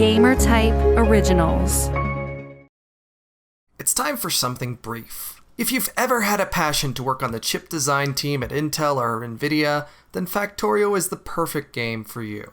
Gamer Type Originals. It's time for something brief. If you've ever had a passion to work on the chip design team at Intel or Nvidia, then Factorio is the perfect game for you.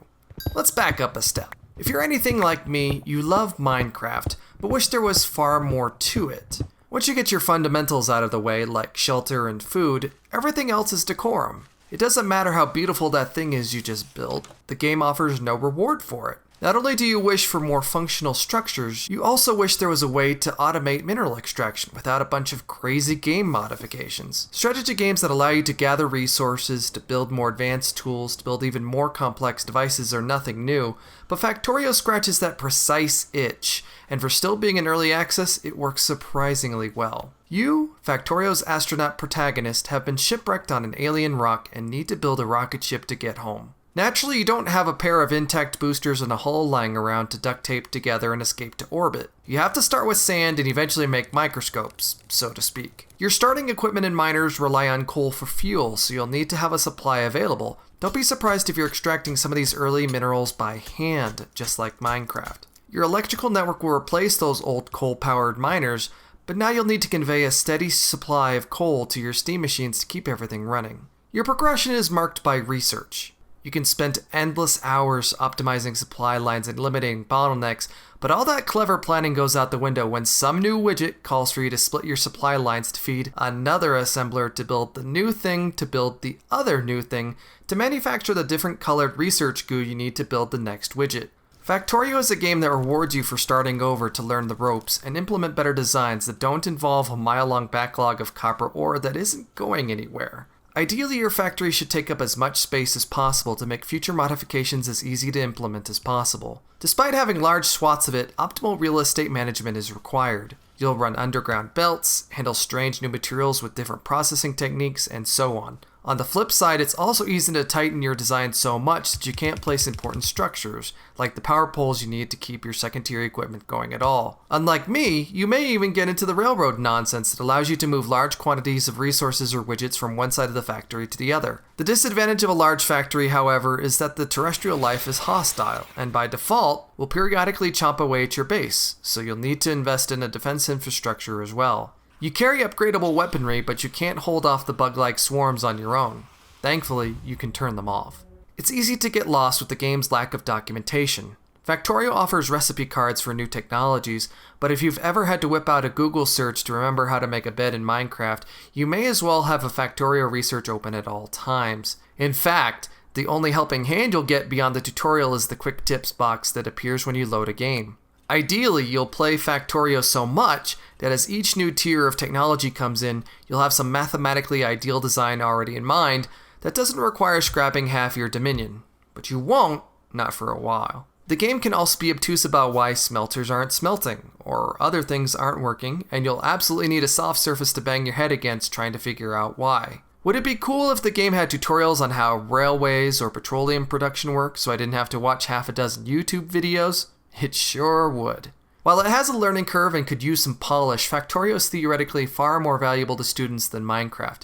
Let's back up a step. If you're anything like me, you love Minecraft, but wish there was far more to it. Once you get your fundamentals out of the way, like shelter and food, everything else is decorum. It doesn't matter how beautiful that thing is you just built, the game offers no reward for it. Not only do you wish for more functional structures, you also wish there was a way to automate mineral extraction without a bunch of crazy game modifications. Strategy games that allow you to gather resources, to build more advanced tools, to build even more complex devices are nothing new, but Factorio scratches that precise itch, and for still being in early access, it works surprisingly well. You, Factorio's astronaut protagonist, have been shipwrecked on an alien rock and need to build a rocket ship to get home. Naturally, you don't have a pair of intact boosters and a hull lying around to duct tape together and escape to orbit. You have to start with sand and eventually make microscopes, so to speak. Your starting equipment and miners rely on coal for fuel, so you'll need to have a supply available. Don't be surprised if you're extracting some of these early minerals by hand, just like Minecraft. Your electrical network will replace those old coal-powered miners, but now you'll need to convey a steady supply of coal to your steam machines to keep everything running. Your progression is marked by research. You can spend endless hours optimizing supply lines and limiting bottlenecks, but all that clever planning goes out the window when some new widget calls for you to split your supply lines to feed another assembler to build the new thing to build the other new thing to manufacture the different colored research goo you need to build the next widget. Factorio is a game that rewards you for starting over to learn the ropes and implement better designs that don't involve a mile-long backlog of copper ore that isn't going anywhere. Ideally, your factory should take up as much space as possible to make future modifications as easy to implement as possible. Despite having large swaths of it, optimal real estate management is required. You'll run underground belts, handle strange new materials with different processing techniques, and so on. On the flip side, it's also easy to tighten your design so much that you can't place important structures, like the power poles you need to keep your second-tier equipment going at all. Unlike me, you may even get into the railroad nonsense that allows you to move large quantities of resources or widgets from one side of the factory to the other. The disadvantage of a large factory, however, is that the terrestrial life is hostile, and by default, will periodically chomp away at your base, so you'll need to invest in a defense infrastructure as well. You carry upgradable weaponry, but you can't hold off the bug-like swarms on your own. Thankfully, you can turn them off. It's easy to get lost with the game's lack of documentation. Factorio offers recipe cards for new technologies, but if you've ever had to whip out a Google search to remember how to make a bed in Minecraft, you may as well have a Factorio research open at all times. In fact, the only helping hand you'll get beyond the tutorial is the quick tips box that appears when you load a game. Ideally, you'll play Factorio so much that as each new tier of technology comes in, you'll have some mathematically ideal design already in mind that doesn't require scrapping half your dominion. But you won't, not for a while. The game can also be obtuse about why smelters aren't smelting, or other things aren't working, and you'll absolutely need a soft surface to bang your head against trying to figure out why. Would it be cool if the game had tutorials on how railways or petroleum production work so I didn't have to watch half a dozen YouTube videos? It sure would. While it has a learning curve and could use some polish, Factorio is theoretically far more valuable to students than Minecraft.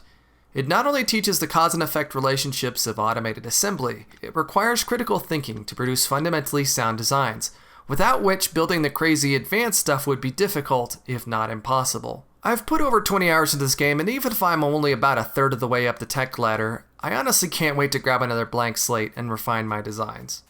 It not only teaches the cause and effect relationships of automated assembly, it requires critical thinking to produce fundamentally sound designs, without which building the crazy advanced stuff would be difficult, if not impossible. I've put over 20 hours into this game, and even if I'm only about a third of the way up the tech ladder, I honestly can't wait to grab another blank slate and refine my designs.